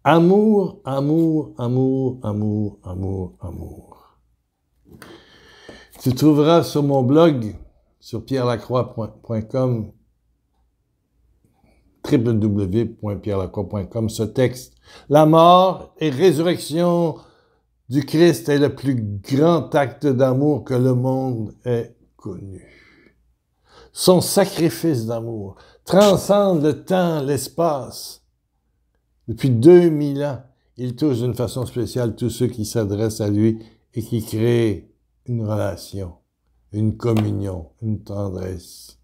Amour, amour, amour, amour, amour, amour. Tu trouveras sur mon blog, sur pierrelacroix.com, www.pierrelacroix.com, ce texte. La mort et résurrection du Christ est le plus grand acte d'amour que le monde ait connu. Son sacrifice d'amour transcende le temps, l'espace. Depuis 2000 ans, il touche d'une façon spéciale tous ceux qui s'adressent à lui et qui créent une relation, une communion, une tendresse,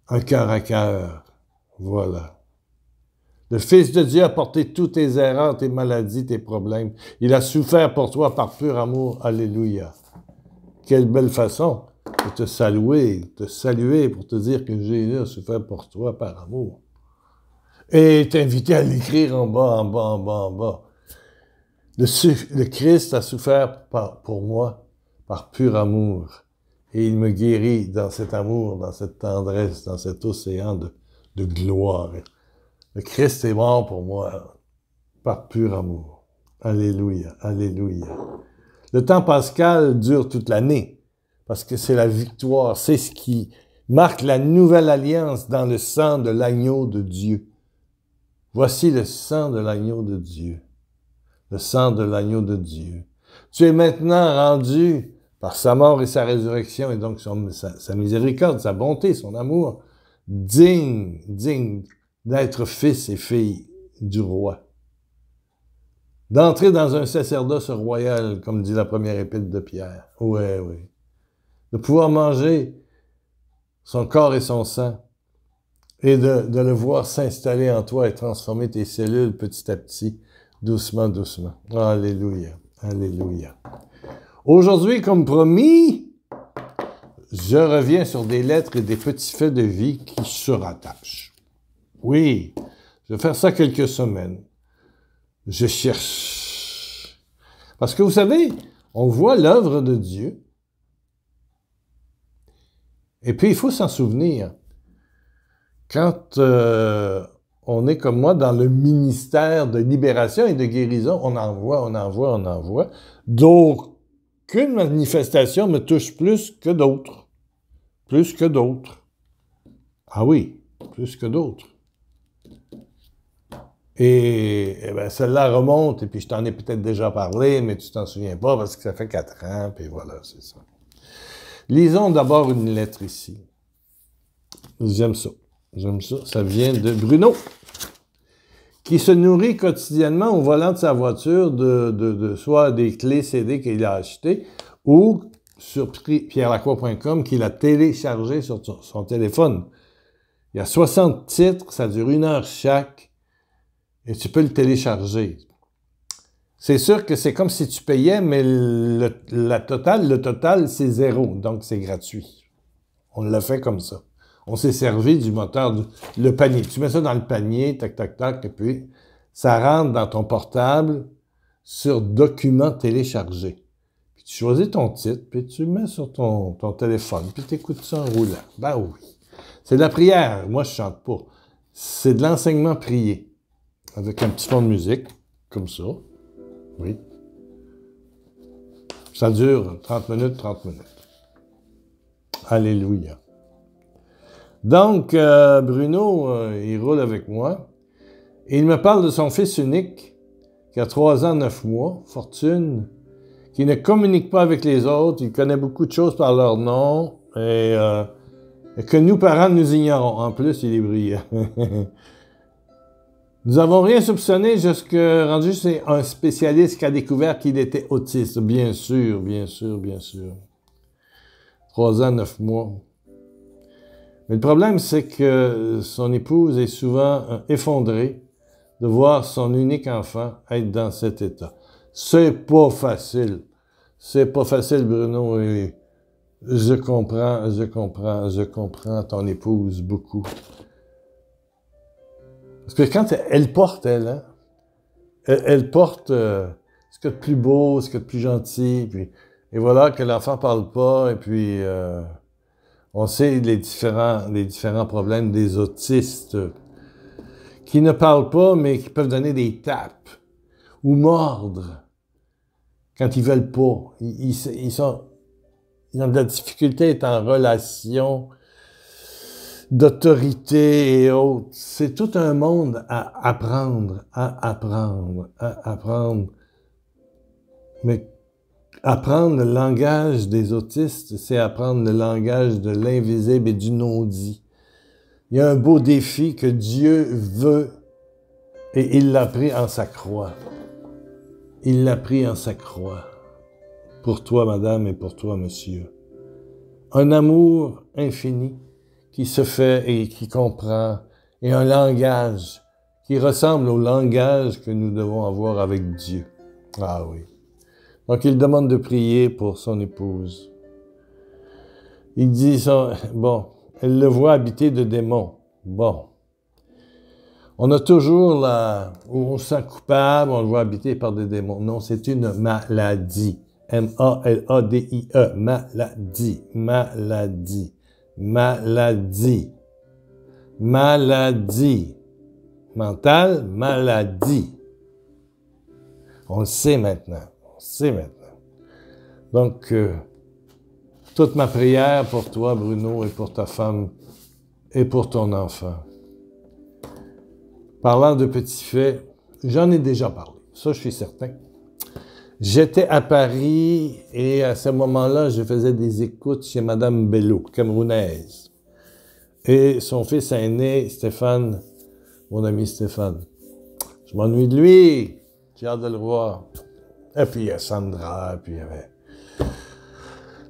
un cœur à cœur. Voilà. Le Fils de Dieu a porté toutes tes erreurs, tes maladies, tes problèmes. Il a souffert pour toi par pur amour. Alléluia. Quelle belle façon de te saluer, pour te dire que Jésus a souffert pour toi par amour. Et t'inviter à l'écrire en bas, en bas, en bas, en bas. Le Christ a souffert pour moi par pur amour. Et il me guérit dans cet amour, dans cette tendresse, dans cet océan de gloire. Le Christ est mort pour moi par pur amour. Alléluia, alléluia. Le temps pascal dure toute l'année parce que c'est la victoire, c'est ce qui marque la nouvelle alliance dans le sang de l'agneau de Dieu. Voici le sang de l'agneau de Dieu. Le sang de l'agneau de Dieu. Tu es maintenant rendu par sa mort et sa résurrection et donc sa miséricorde, sa bonté, son amour, digne d'être fils et fille du roi. D'entrer dans un sacerdoce royal, comme dit la première épître de Pierre. Oui. De pouvoir manger son corps et son sang et de le voir s'installer en toi et transformer tes cellules petit à petit, doucement, doucement. Alléluia, alléluia. Aujourd'hui, comme promis, je reviens sur des lettres et des petits faits de vie qui se rattachent. Oui, je vais faire ça quelques semaines. Je cherche. Parce que vous savez, on voit l'œuvre de Dieu. Et puis, il faut s'en souvenir. Quand on est comme moi dans le ministère de libération et de guérison, on envoie. D'aucune manifestation me touche plus que d'autres. Plus que d'autres. Ah oui, plus que d'autres. Et bien, celle-là remonte, et puis je t'en ai peut-être déjà parlé, mais tu t'en souviens pas parce que ça fait 4 ans, puis voilà, c'est ça. Lisons d'abord une lettre ici. J'aime ça. Ça vient de Bruno, qui se nourrit quotidiennement au volant de sa voiture de soit des clés CD qu'il a achetées ou sur pierrelacroix.com qu'il a téléchargé sur son téléphone. Il y a 60 titres, ça dure 1 heure chaque. Et tu peux le télécharger. C'est sûr que c'est comme si tu payais, mais le total, c'est 0. Donc, c'est gratuit. On l'a fait comme ça. On s'est servi du moteur, le panier. Tu mets ça dans le panier, tac, tac, tac, et puis ça rentre dans ton portable sur documents téléchargés. Puis tu choisis ton titre, puis tu le mets sur ton téléphone, puis tu écoutes ça en roulant. Ben oui. C'est de la prière. Moi, je chante pas. C'est de l'enseignement prié. Avec un petit fond de musique, comme ça. Oui. Ça dure 30 minutes. Alléluia. Donc, Bruno, il roule avec moi. Et il me parle de son fils unique, qui a 3 ans, 9 mois, Fortune, qui ne communique pas avec les autres. Il connaît beaucoup de choses par leur nom. Et que nous, parents, nous ignorons. En plus, il est brillant. Nous n'avons rien soupçonné jusqu'à rendu c'est un spécialiste qui a découvert qu'il était autiste. Bien sûr. 3 ans, 9 mois. Mais le problème, c'est que son épouse est souvent effondrée de voir son unique enfant être dans cet état. C'est pas facile. C'est pas facile, Bruno. Et je comprends ton épouse beaucoup. Parce que quand elle porte, elle porte ce qu'il y a de plus beau, ce qu'il y a de plus gentil, puis, et voilà que l'enfant parle pas, et puis on sait les différents problèmes des autistes qui ne parlent pas, mais qui peuvent donner des tapes ou mordre quand ils veulent pas. Ils ont de la difficulté à être en relation d'autorité et autres. C'est tout un monde à apprendre, à apprendre, à apprendre. Mais apprendre le langage des autistes, c'est apprendre le langage de l'invisible et du non-dit. Il y a un beau défi que Dieu veut et il l'a pris en sa croix. Il l'a pris en sa croix. Pour toi, madame, et pour toi, monsieur. Un amour infini qui se fait et qui comprend, et un langage qui ressemble au langage que nous devons avoir avec Dieu. Ah oui. Donc, il demande de prier pour son épouse. Il dit, bon, elle le voit habiter de démons. Bon. On a toujours on se sent coupable, on le voit habiter par des démons. Non, c'est une maladie. M-A-L-A-D-I-E. Maladie. Maladie. Maladie. Maladie. Mentale, maladie. On le sait maintenant. On le sait maintenant. Donc, toute ma prière pour toi, Bruno, et pour ta femme, et pour ton enfant. Parlant de petits faits, j'en ai déjà parlé. Ça, je suis certain. J'étais à Paris et à ce moment-là, je faisais des écoutes chez Madame Bello, camerounaise. Et son fils aîné, Stéphane, mon ami Stéphane. Je m'ennuie de lui. J'ai hâte de le voir. Et puis il y a Sandra, puis il y avait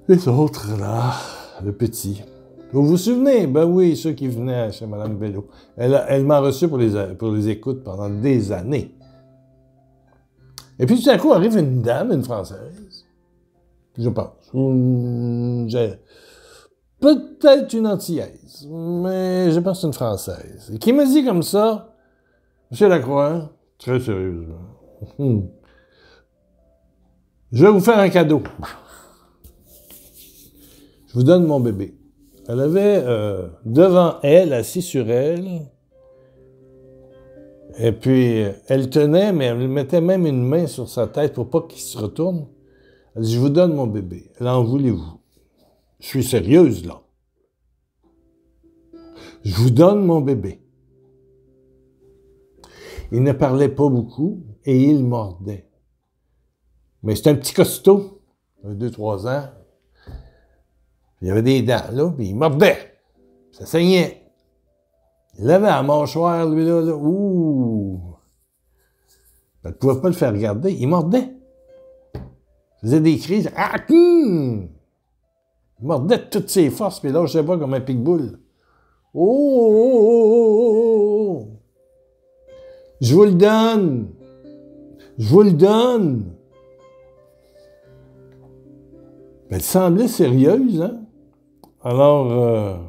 les autres là, le petit. Vous vous souvenez? Ben oui, ceux qui venaient chez Mme Bello. Elle m'a reçu pour les écoutes pendant des années. Et puis tout à coup arrive une dame, une Française, je pense. Peut-être une Antillaise, mais je pense que c'est une Française. Et qui me dit comme ça, Monsieur Lacroix, très sérieusement, je vais vous faire un cadeau. Je vous donne mon bébé. Elle avait devant elle, assis sur elle, et puis elle tenait, mais elle mettait même une main sur sa tête pour pas qu'il se retourne. Elle dit, je vous donne mon bébé. Elle en voulez-vous? Je suis sérieuse, là. Je vous donne mon bébé. Il ne parlait pas beaucoup et il mordait. Mais c'était un petit costaud, 2-3 ans. Il y avait des dents, là, puis il mordait. Ça saignait. Il avait la mâchoire, lui, là. Ouh! Elle ne pouvait pas le faire regarder. Il mordait. Il faisait des cris. Ah! Il mordait de toutes ses forces, puis là, je sais pas, comme un pitbull. Oh! Je vous le donne! Je vous le donne! Elle semblait sérieuse, hein? Alors,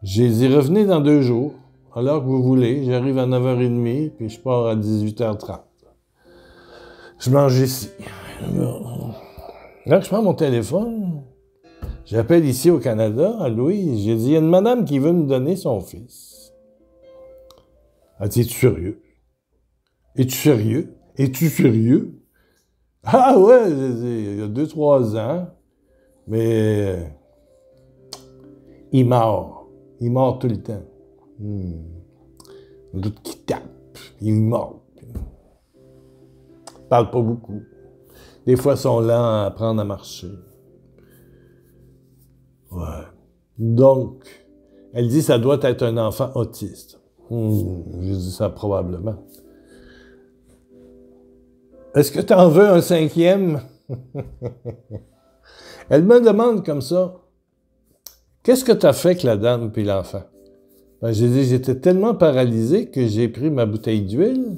j'ai dit, revenez dans 2 jours, alors que vous voulez. J'arrive à 9h30, puis je pars à 18h30. Je mange ici. Là, je prends mon téléphone. J'appelle ici au Canada, à Louise. J'ai dit, il y a une madame qui veut me donner son fils. Elle dit, es-tu sérieux? Es-tu sérieux? Es-tu sérieux? Ah ouais, il y a 2-3 ans, mais il mord. Il mord tout le temps. D'autres qui tape, il mord. Il parle pas beaucoup. Des fois, ils sont lents à apprendre à marcher. Ouais. Donc, elle dit ça doit être un enfant autiste. Je dis ça probablement. Est-ce que tu en veux un 5e? Elle me demande comme ça, qu'est-ce que tu as fait avec la dame puis l'enfant? Ben, j'ai dit, j'étais tellement paralysé que j'ai pris ma bouteille d'huile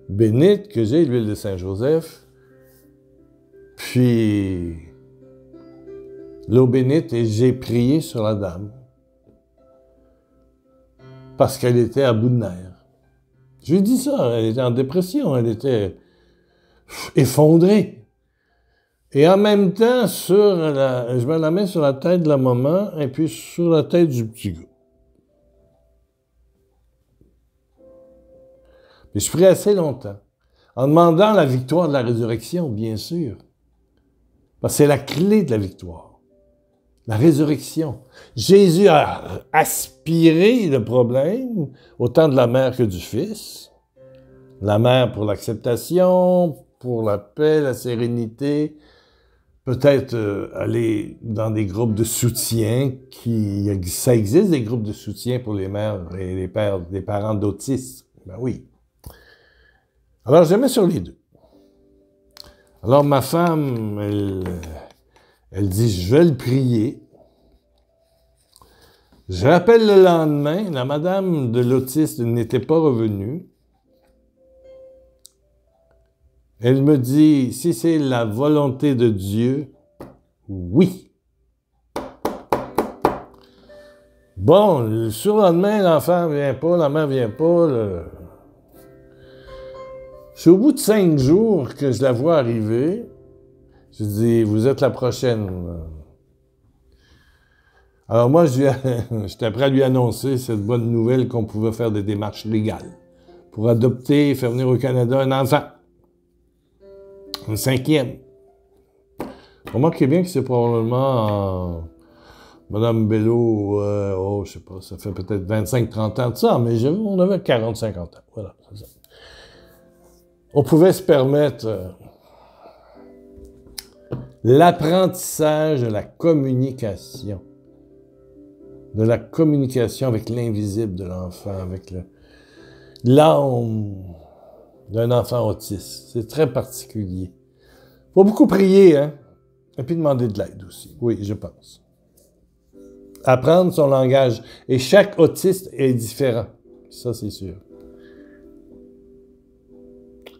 bénite que j'ai, l'huile de Saint-Joseph, puis l'eau bénite, et j'ai prié sur la dame parce qu'elle était à bout de nerfs. Je lui ai dit ça, elle était en dépression, elle était effondrée. Et en même temps, je me la mets sur la tête de la maman et puis sur la tête du petit gars. Puis je prie assez longtemps, en demandant la victoire de la résurrection, bien sûr. Parce que c'est la clé de la victoire. La résurrection. Jésus a aspiré le problème, autant de la mère que du fils. La mère pour l'acceptation, pour la paix, la sérénité. Peut-être aller dans des groupes de soutien. Ça existe des groupes de soutien pour les mères et les pères, des parents d'autistes. Ben oui. Alors, je mets sur les deux. Alors, ma femme, elle dit, je vais le prier. Je rappelle le lendemain, la madame de l'autiste n'était pas revenue. Elle me dit, si c'est la volonté de Dieu, oui. Bon, le surlendemain, l'enfant ne vient pas, la mère ne vient pas. C'est au bout de 5 jours que je la vois arriver. Je dis, vous êtes la prochaine. Alors moi, j'étais prêt à lui annoncer cette bonne nouvelle qu'on pouvait faire des démarches légales pour adopter et faire venir au Canada un enfant. Un 5e. Remarquez bien que c'est probablement Madame Bello, je sais pas, ça fait peut-être 25-30 ans de ça, mais on avait 40-50 ans. Voilà, c'est ça. On pouvait se permettre l'apprentissage de la communication. De la communication avec l'invisible de l'enfant, avec l'âme d'un enfant autiste. C'est très particulier. Faut beaucoup prier, hein? Et puis demander de l'aide aussi. Oui, je pense. Apprendre son langage. Et chaque autiste est différent. Ça, c'est sûr.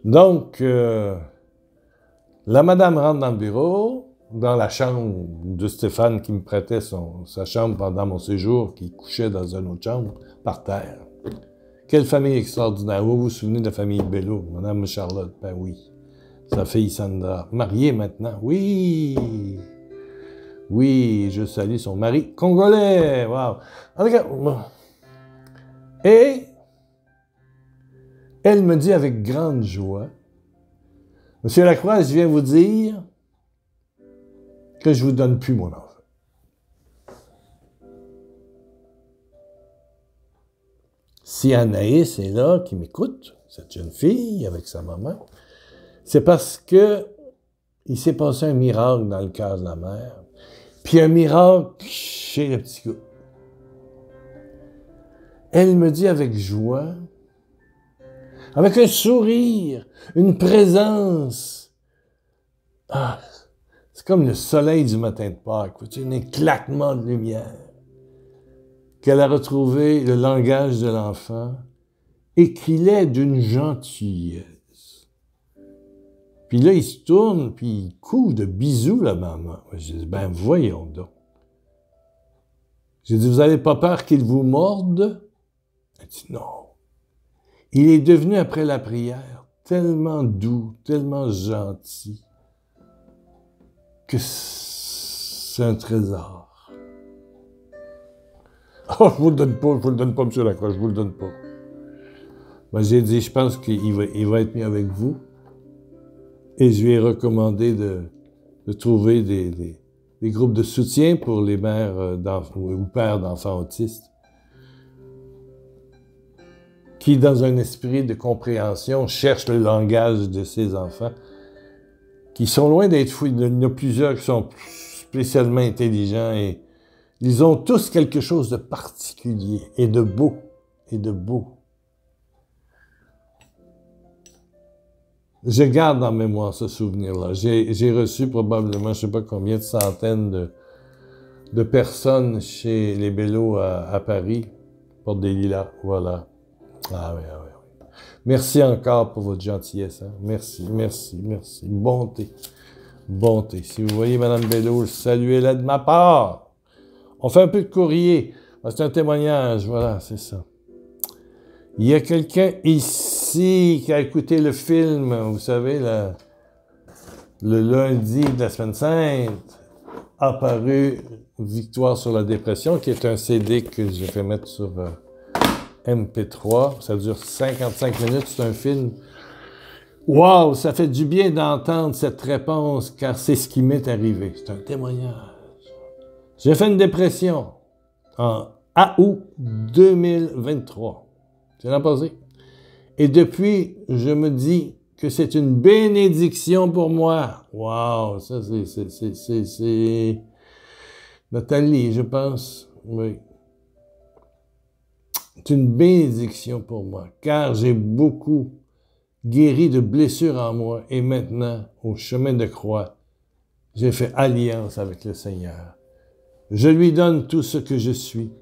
Donc, la madame rentre dans le bureau, dans la chambre de Stéphane qui me prêtait sa chambre pendant mon séjour, qui couchait dans une autre chambre, par terre. Quelle famille extraordinaire. Vous vous souvenez de la famille Bello, Madame Charlotte? Ben oui. Sa fille Sandra. Mariée maintenant. Oui. Oui, je salue son mari congolais. Wow. En tout cas, et elle me dit avec grande joie, Monsieur Lacroix, je viens vous dire que je vous donne plus mon enfant. Si Anaïs est là, qui m'écoute, cette jeune fille avec sa maman, c'est parce que il s'est passé un miracle dans le cœur de la mère, puis un miracle chez le petit gars. Elle me dit avec joie, avec un sourire, une présence. Ah, c'est comme le soleil du matin de Pâques, un éclatement de lumière, qu'elle a retrouvé le langage de l'enfant et qu'il est d'une gentillesse. Puis là, il se tourne, puis il couvre de bisous la maman. J'ai dit, ben voyons donc. J'ai dit, vous n'avez pas peur qu'il vous morde? Elle dit, non. Il est devenu, après la prière, tellement doux, tellement gentil, que c'est un trésor. Oh, je vous le donne pas, M. Lacroix, je vous le donne pas. Ben, j'ai dit, je pense qu'il va être mieux avec vous. Et je lui ai recommandé de trouver des groupes de soutien pour les mères ou pères d'enfants autistes qui, dans un esprit de compréhension, cherchent le langage de ces enfants, qui sont loin d'être fous. Il y en a plusieurs qui sont spécialement intelligents et ils ont tous quelque chose de particulier et de beau, Je garde en mémoire ce souvenir-là. J'ai reçu probablement, je ne sais pas combien de centaines de personnes chez les Bello à Paris, Porte des Lilas, voilà. Ah oui. Merci encore pour votre gentillesse. Hein? Merci. Bonté. Si vous voyez Mme Bello, saluez-la de ma part. On fait un peu de courrier. C'est un témoignage, voilà, c'est ça. Il y a quelqu'un ici qui a écouté le film, vous savez, le lundi de la Semaine Sainte, apparu Victoire sur la dépression, qui est un CD que j'ai fait mettre MP3. Ça dure 55 minutes. C'est un film. Wow! Ça fait du bien d'entendre cette réponse, car c'est ce qui m'est arrivé. C'est un témoignage. J'ai fait une dépression en août 2023. C'est l'an passé. Et depuis, je me dis que c'est une bénédiction pour moi. Wow! Ça, c'est Nathalie, je pense. Oui. C'est une bénédiction pour moi, car j'ai beaucoup guéri de blessures en moi. Et maintenant, au chemin de croix, j'ai fait alliance avec le Seigneur. Je lui donne tout ce que je suis,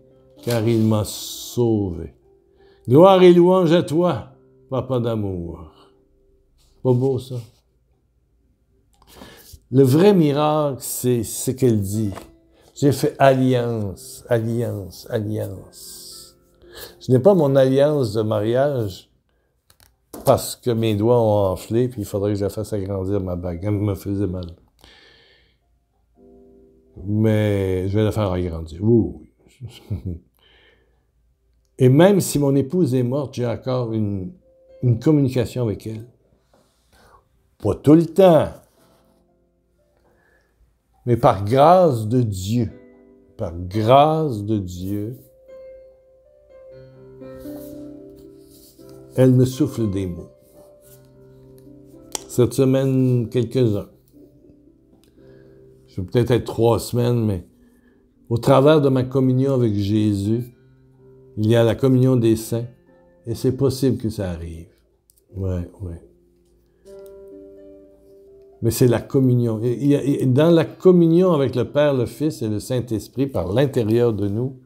car il m'a sauvé. Gloire et louange à toi, Papa d'amour. Pas beau, ça? Le vrai miracle, c'est ce qu'elle dit. J'ai fait alliance, alliance, alliance. Je n'ai pas mon alliance de mariage parce que mes doigts ont enflé, puis il faudrait que je fasse agrandir ma bague. Elle me faisait mal. Mais je vais la faire agrandir. Oui. Et même si mon épouse est morte, j'ai encore une communication avec elle. Pas tout le temps. Mais par grâce de Dieu, elle me souffle des mots. Cette semaine, quelques-uns. Je vais peut-être être 3 semaines, mais au travers de ma communion avec Jésus, il y a la communion des saints, et c'est possible que ça arrive. Oui. Mais c'est la communion. Dans la communion avec le Père, le Fils et le Saint-Esprit, par l'intérieur de nous,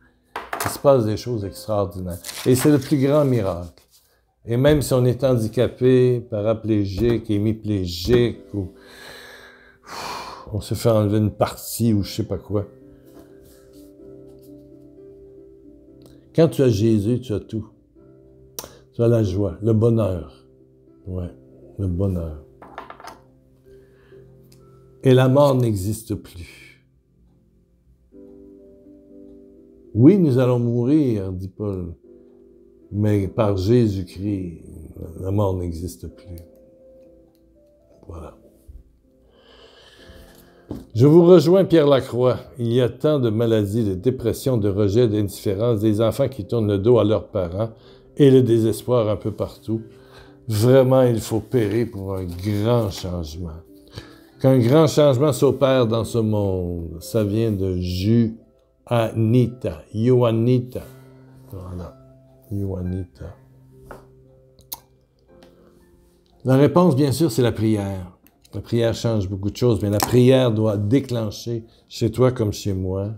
il se passe des choses extraordinaires. Et c'est le plus grand miracle. Et même si on est handicapé, paraplégique, hémiplégique, ou on se fait enlever une partie, ou je sais pas quoi. Quand tu as Jésus, tu as tout. Tu as la joie, le bonheur. Ouais, le bonheur. Et la mort n'existe plus. Oui, nous allons mourir, dit Paul, mais par Jésus-Christ, la mort n'existe plus. Voilà. Je vous rejoins, Pierre Lacroix. Il y a tant de maladies, de dépression, de rejet, d'indifférence, des enfants qui tournent le dos à leurs parents et le désespoir un peu partout. Vraiment, il faut périr pour un grand changement. Qu'un grand changement s'opère dans ce monde, ça vient de Juanita. Voilà, Juanita. La réponse, bien sûr, c'est la prière. La prière change beaucoup de choses, mais la prière doit déclencher, chez toi comme chez moi,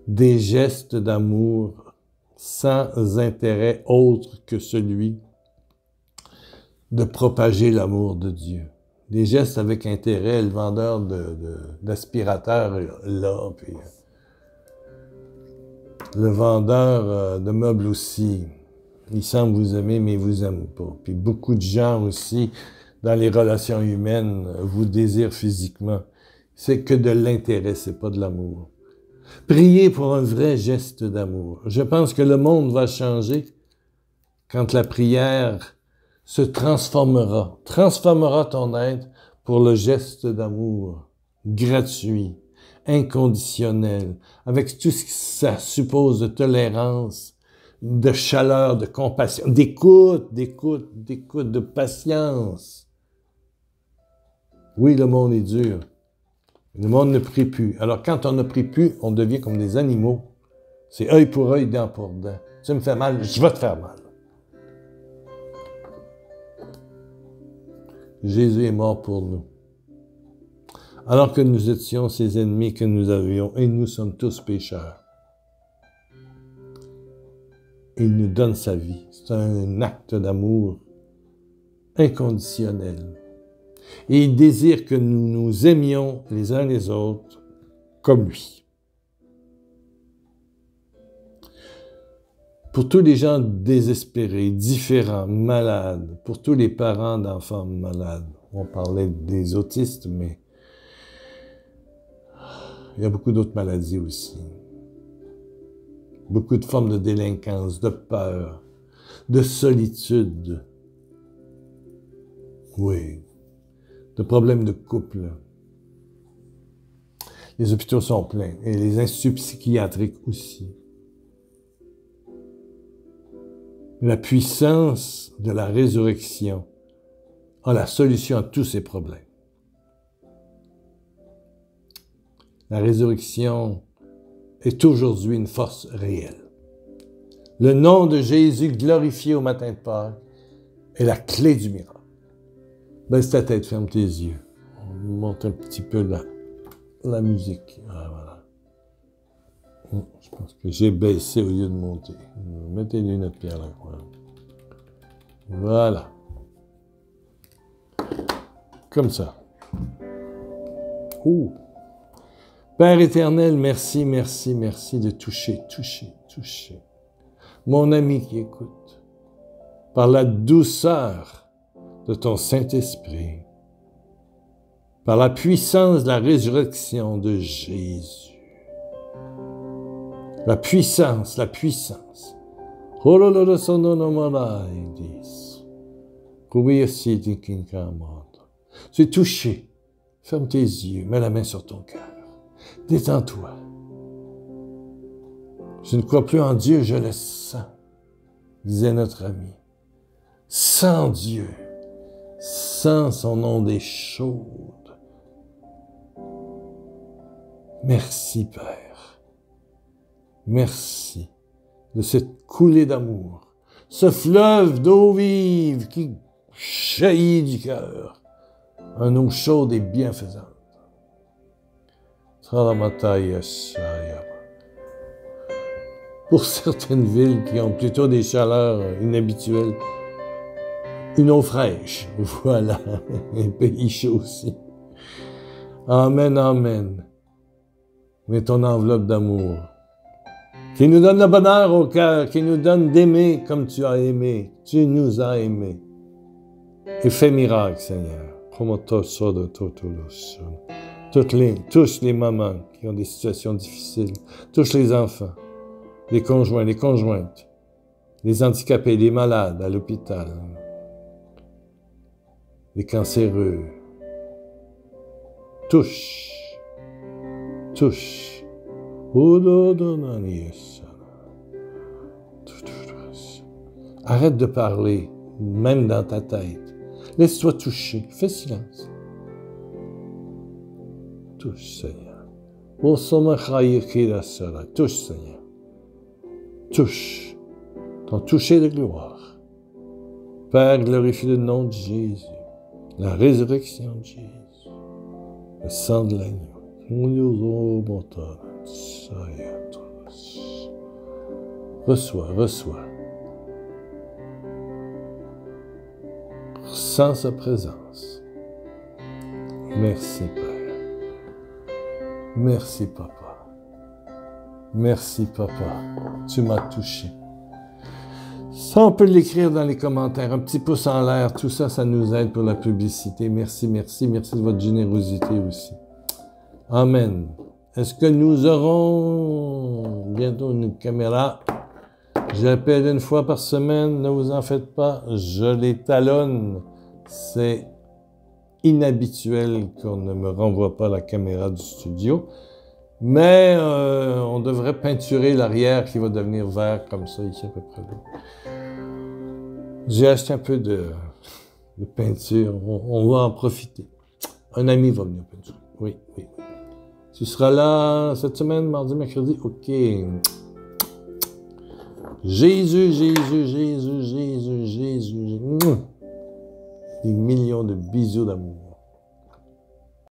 des gestes d'amour sans intérêt autre que celui de propager l'amour de Dieu. Des gestes avec intérêt, le vendeur d'aspirateurs là, puis le vendeur de meubles aussi. Il semble vous aimer, mais il vous aime pas. Puis beaucoup de gens aussi, dans les relations humaines, vous désirent physiquement. C'est que de l'intérêt, c'est pas de l'amour. Priez pour un vrai geste d'amour. Je pense que le monde va changer quand la prière se transformera ton être pour le geste d'amour gratuit, inconditionnel, avec tout ce que ça suppose de tolérance, de chaleur, de compassion, d'écoute, de patience. Oui, le monde est dur. Le monde ne prie plus. Alors, quand on ne prie plus, on devient comme des animaux. C'est œil pour œil, dent pour dent. Tu me fais mal, je vais te faire mal. Jésus est mort pour nous. Alors que nous étions ses ennemis que nous avions, et nous sommes tous pécheurs. Il nous donne sa vie. C'est un acte d'amour inconditionnel. Et il désire que nous nous aimions les uns les autres comme lui. Pour tous les gens désespérés, différents, malades, pour tous les parents d'enfants malades, on parlait des autistes, mais il y a beaucoup d'autres maladies aussi. beaucoup de formes de délinquance, de peur, de solitude. Oui, de problèmes de couple. Les hôpitaux sont pleins et les instituts psychiatriques aussi. La puissance de la résurrection a la solution à tous ces problèmes. La résurrection est aujourd'hui une force réelle. Le nom de Jésus glorifié au matin de Pâques est la clé du miracle. Baisse ta tête, ferme tes yeux. On monte un petit peu la musique. Ah, voilà. Je pense que j'ai baissé au lieu de monter. Mettez les lunettes, Pierre Lacroix. Voilà. Comme ça. Oh. Père éternel, merci, merci, merci de toucher. Mon ami qui écoute, par la douceur de ton Saint-Esprit, par la puissance de la résurrection de Jésus. La puissance. Tu es touché. Ferme tes yeux, mets la main sur ton cœur. Détends-toi. Je ne crois plus en Dieu, je le sens, disait notre ami. Sans Dieu, sans son ondée chaude. Merci, Père. Merci de cette coulée d'amour, ce fleuve d'eau vive qui jaillit du cœur, une eau chaude et bienfaisante. Pour certaines villes qui ont plutôt des chaleurs inhabituelles, une eau fraîche, voilà, un pays chaud aussi. Amen, amen. Mais ton enveloppe d'amour, qui nous donne le bonheur au cœur, qui nous donne d'aimer comme tu as aimé, tu nous as aimés. Et fais miracle, Seigneur. Touche les mamans qui ont des situations difficiles, touche les enfants, les conjoints, les conjointes, les handicapés, les malades à l'hôpital, les cancéreux. Touche. Arrête de parler, même dans ta tête. Laisse-toi toucher. Fais silence. Touche, Seigneur. Touche, Seigneur. Touche. Ton toucher de gloire. Père, glorifie le nom de Jésus. La résurrection de Jésus. Le sang de l'agneau. Reçois. Ressens sa présence. Merci, Père. Merci, Papa. Merci, Papa. Tu m'as touché. Ça, on peut l'écrire dans les commentaires. Un petit pouce en l'air. Tout ça, ça nous aide pour la publicité. Merci de votre générosité aussi. Amen. Est-ce que nous aurons bientôt une caméra? J'appelle une fois par semaine, ne vous en faites pas, je les talonne. C'est inhabituel qu'on ne me renvoie pas la caméra du studio, mais on devrait peinturer l'arrière qui va devenir vert comme ça, ici à peu près là. J'ai acheté un peu de peinture, on va en profiter. Un ami va venir peinturer, oui. Tu seras là cette semaine, mardi, mercredi? OK. Jésus. Des millions de bisous d'amour.